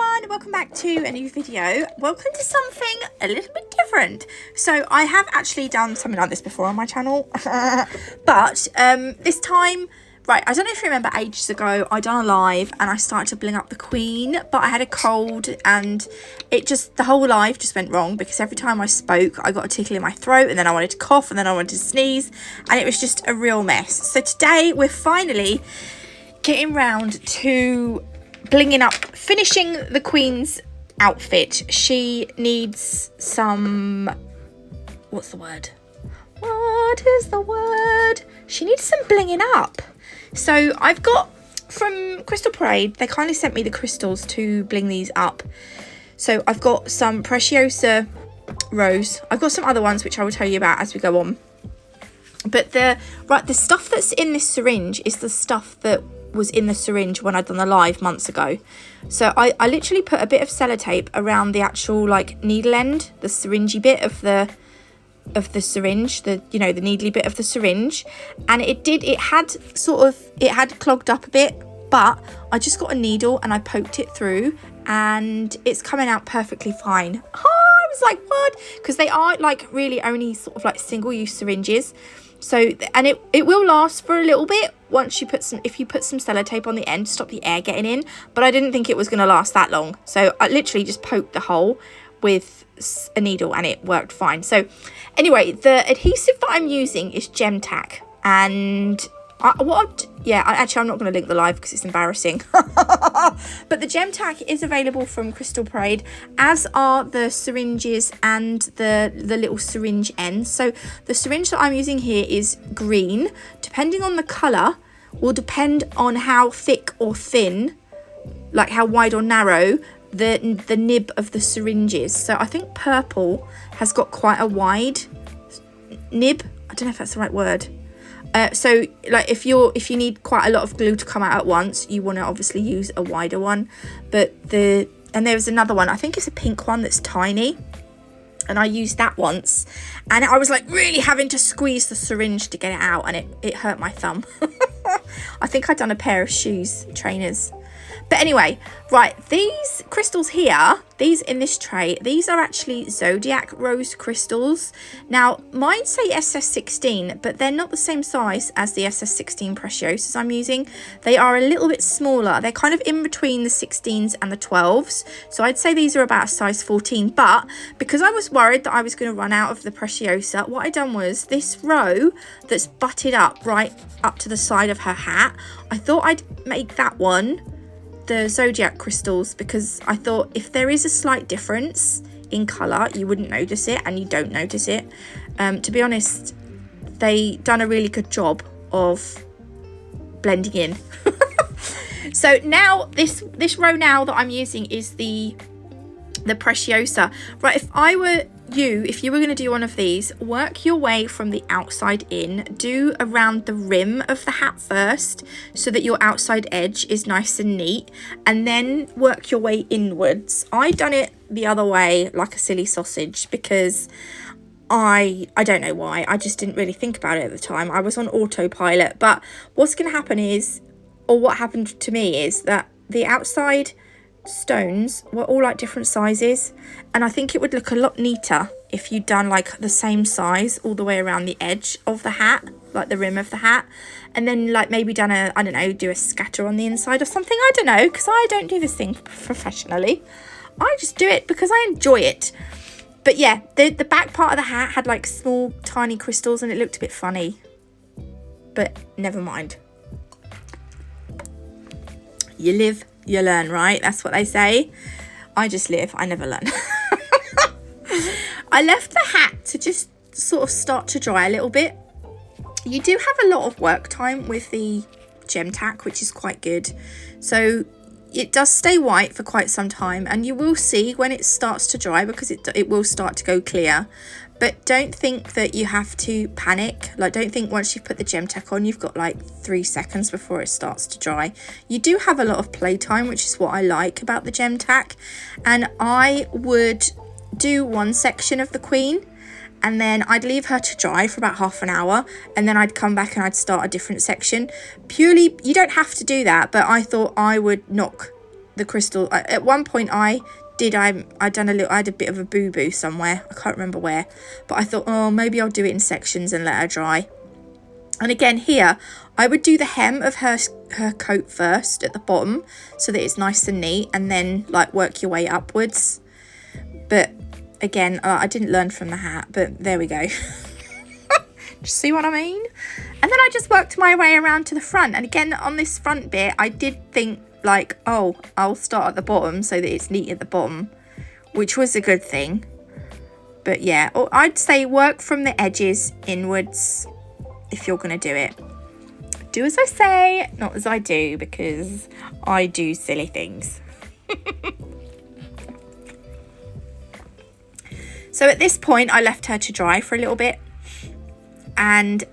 everyone, welcome back to a new video. Welcome to something a little bit different. So I have actually done something like this before on my channel, but this time, right, I don't know if you remember, ages ago I done a live and I started to bling up the Queen, but I had a cold and the whole live just went wrong because every time I spoke I got a tickle in my throat and then I wanted to cough and then I wanted to sneeze and it was just a real mess. So today we're finally getting round to blinging up, finishing the Queen's outfit. She needs some, what's the word? What is the word? She needs some blinging up. So I've got from Crystal Parade, they kindly sent me the crystals to bling these up. So I've got some Preciosa Rose. I've got some other ones which I will tell you about as we go on. But the stuff that's in this syringe is the stuff that was in the syringe when I'd done the live months ago. So I literally put a bit of sellotape around the actual like needle end, the syringey bit of the syringe, the needly bit of the syringe, and it had clogged up a bit, but I just got a needle and I poked it through and it's coming out perfectly fine. Oh, I was like, what? Because they are like really only sort of like single-use syringes. So, and it will last for a little bit once you if you put some sellotape on the end to stop the air getting in, but I didn't think it was going to last that long. So I literally just poked the hole with a needle and it worked fine. So anyway, the adhesive that I'm using is Gem Tack, and I'm not going to link the live because it's embarrassing. But the Gem Tack is available from Crystal Parade, as are the syringes and the little syringe ends. So the syringe that I'm using here is green. Depending on the colour will depend on how thick or thin, like how wide or narrow the nib of the syringe is. So I think purple has got quite a wide nib. I don't know if that's the right word. So like if you need quite a lot of glue to come out at once, you want to obviously use a wider one. And there's another one, I think it's a pink one that's tiny, and I used that once and I was like really having to squeeze the syringe to get it out, and it hurt my thumb. I think I'd done a pair of shoes, trainers. But anyway, right, these crystals here, these in this tray, these are actually Zodiac Rose crystals. Now, mine say SS16, but they're not the same size as the SS16 Preciosas I'm using. They are a little bit smaller. They're kind of in between the 16s and the 12s. So I'd say these are about a size 14. But because I was worried that I was going to run out of the Preciosa, what I done was this row that's butted up right up to the side of her hat, I thought I'd make that one the Zodiac crystals, because I thought if there is a slight difference in colour you wouldn't notice it, and you don't notice it. To be honest, they done a really good job of blending in. So now this row now that I'm using is the Preciosa. Right, if you were going to do one of these, work your way from the outside in, do around the rim of the hat first so that your outside edge is nice and neat, and then work your way inwards. I done it the other way like a silly sausage because I don't know why, I just didn't really think about it at the time. I was on autopilot. But what's going to happen is, or what happened to me is that the outside stones were all like different sizes, and I think it would look a lot neater if you'd done like the same size all the way around the edge of the hat, like the rim of the hat, and then like maybe do a scatter on the inside or something. I don't know, because I don't do this thing professionally. I just do it because I enjoy it. But yeah, the back part of the hat had like small tiny crystals and it looked a bit funny, but never mind. You live, you learn, right? That's what they say. I just live, I never learn. I left the hat to just sort of start to dry a little bit. You do have a lot of work time with the Gem Tack, which is quite good. So it does stay white for quite some time, and you will see when it starts to dry, because it will start to go clear. But don't think that you have to panic. Like, don't think once you've put the Gem Tack on, you've got like 3 seconds before it starts to dry. You do have a lot of playtime, which is what I like about the Gem Tack. And I would do one section of the Queen, and then I'd leave her to dry for about half an hour, and then I'd come back and I'd start a different section. Purely, you don't have to do that, but I thought I would knock the crystal. At one point I had a bit of a boo-boo somewhere. I can't remember where. But I thought, oh, maybe I'll do it in sections and let her dry. And again here, I would do the hem of her coat first at the bottom so that it's nice and neat, and then like work your way upwards. But again, I didn't learn from the hat, but there we go. Just see what I mean? And then I just worked my way around to the front. And again, on this front bit, I did think like, oh, I'll start at the bottom so that it's neat at the bottom, which was a good thing. But yeah, I'd say work from the edges inwards if you're going to do it. Do as I say, not as I do, because I do silly things. So at this point, I left her to dry for a little bit. And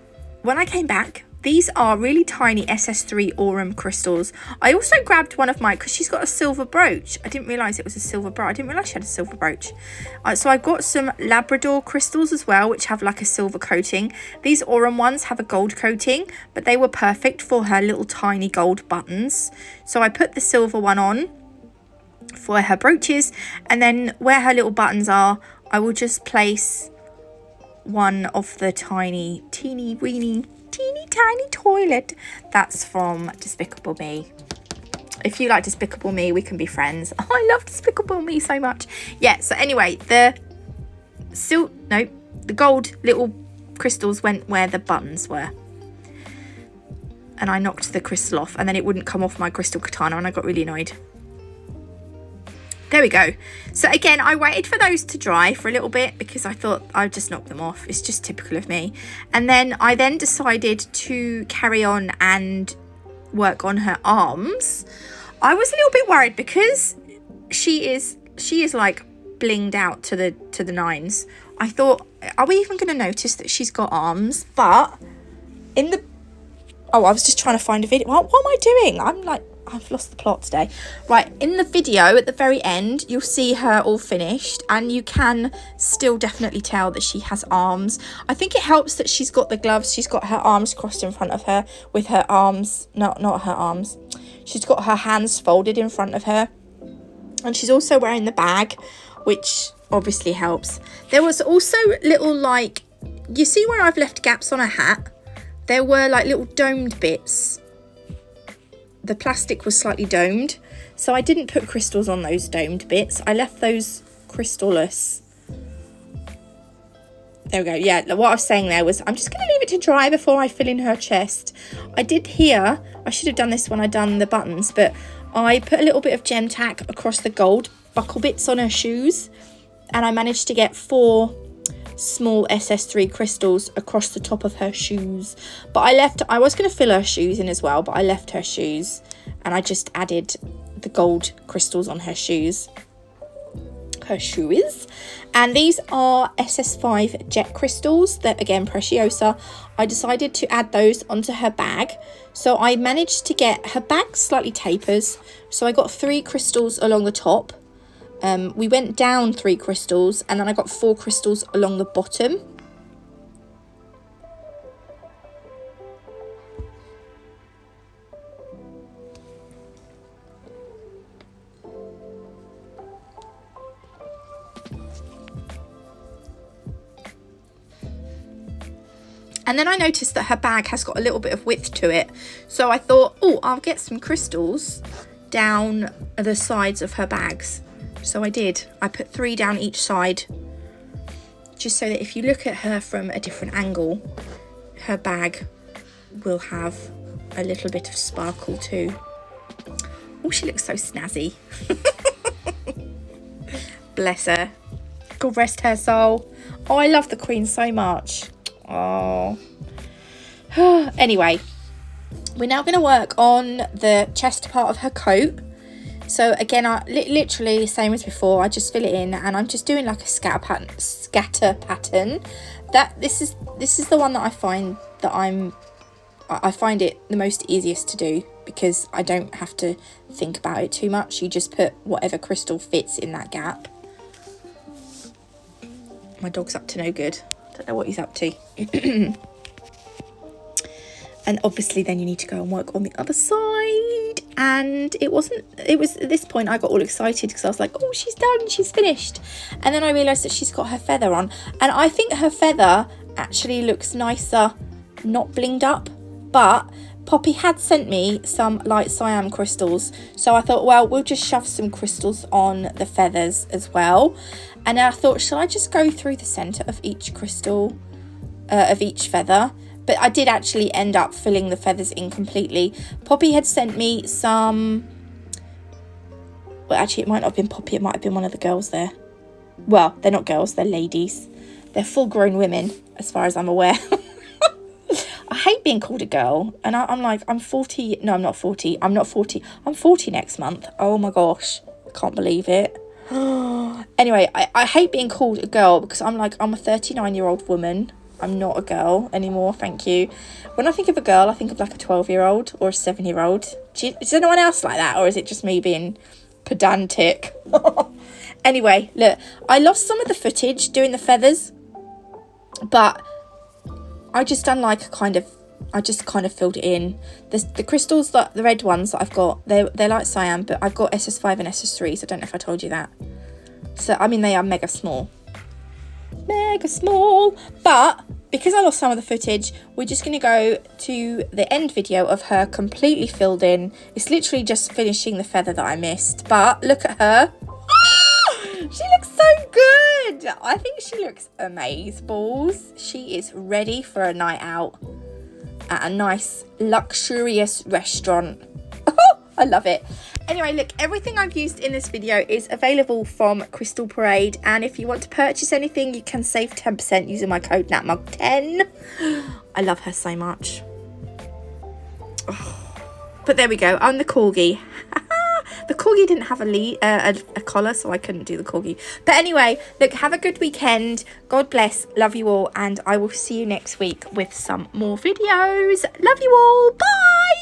when I came back, these are really tiny SS3 Aurum crystals. I also grabbed one of mine because she's got a silver brooch. I didn't realise it was a silver brooch. I didn't realise she had a silver brooch. So I got some Labrador crystals as well, which have like a silver coating. These Aurum ones have a gold coating, but they were perfect for her little tiny gold buttons. So I put the silver one on for her brooches, and then where her little buttons are, I will just place one of the teeny tiny toilet. That's from Despicable Me. If you like Despicable Me, we can be friends. Oh, I love Despicable Me so much. Yeah, so anyway, the gold little crystals went where the buttons were. And I knocked the crystal off, and then it wouldn't come off my crystal katana, and I got really annoyed. There we go. So again, I waited for those to dry for a little bit because I thought I'd just knock them off. It's just typical of me. And then I decided to carry on and work on her arms. I was a little bit worried because she is like blinged out to the nines. I thought, are we even going to notice that she's got arms? But I was just trying to find a video. What am I doing? I've lost the plot today. Right, in the video at the very end, you'll see her all finished, and you can still definitely tell that she has arms. I think it helps that she's got the gloves. She's got her arms crossed in front of her with her arms, not her arms. She's got her hands folded in front of her. And she's also wearing the bag, which obviously helps. There was also little, like, you see where I've left gaps on her hat? There were like little domed bits. The plastic was slightly domed, so I didn't put crystals on those domed bits. I left those crystalless. There we go. Yeah, what I was saying there was I'm just going to leave it to dry before I fill in her chest. I did here, I should have done this when I done the buttons, but I put a little bit of gem tack across the gold buckle bits on her shoes, and I managed to get 4 small SS3 crystals across the top of her shoes. But I was going to fill her shoes in as well, but I left her shoes and I just added the gold crystals on her shoes. And these are SS5 jet crystals. They're again Preciosa. I decided to add those onto her bag, so I managed to get her bag slightly tapers, so I got 3 crystals along the top. We went down 3 crystals, and then I got 4 crystals along the bottom. And then I noticed that her bag has got a little bit of width to it. So I thought, oh, I'll get some crystals down the sides of her bags. So I did. I put 3 down each side, just so that if you look at her from a different angle, her bag will have a little bit of sparkle too. Oh, she looks so snazzy. Bless her. God rest her soul. Oh, I love the Queen so much. Oh. Anyway, we're now going to work on the chest part of her coat. So again, literally same as before. I just fill it in, and I'm just doing like a scatter pattern. This is the one that I find it the most easiest to do, because I don't have to think about it too much. You just put whatever crystal fits in that gap. My dog's up to no good. Don't know what he's up to. And obviously then you need to go and work on the other side. and it was at this point I got all excited because I was like, oh, she's done, she's finished. And then I realised that she's got her feather on, and I think her feather actually looks nicer not blinged up. But Poppy had sent me some light cyan crystals, so I thought, well, we'll just shove some crystals on the feathers as well. And I thought, shall I just go through the centre of each crystal, of each feather? But I did actually end up filling the feathers in completely. Poppy had sent me some... Well, actually, it might not have been Poppy. It might have been one of the girls there. Well, they're not girls. They're ladies. They're full-grown women, as far as I'm aware. I hate being called a girl. And I'm like, I'm 40. No, I'm not 40. I'm not 40. I'm 40 next month. Oh, my gosh. I can't believe it. Anyway, I hate being called a girl because I'm like, I'm a 39-year-old woman. I'm not a girl anymore, thank you. When I think of a girl, I think of like a 12-year-old or a 7-year-old. Is anyone else like that, or is it just me being pedantic? Anyway, look, I lost some of the footage doing the feathers, but I just done like I just kind of filled it in. The crystals, the red ones that I've got, they're like cyan, but I've got SS5 and SS3s. I don't know if I told you that. So, I mean, they are mega small. Mega small. But because I lost some of the footage, we're just going to go to the end video of her completely filled in. It's literally just finishing the feather that I missed. But look at her. She looks so good. I think she looks amazeballs. She is ready for a night out at a nice luxurious restaurant. I love it. Anyway, look, everything I've used in this video is available from Crystal Parade, and if you want to purchase anything, you can save 10% using my code NatMug10. I love her so much. Oh. But there we go. I'm the corgi. The corgi didn't have a collar, so I couldn't do the corgi. But anyway, look, have a good weekend. God bless. Love you all, and I will see you next week with some more videos. Love you all. Bye.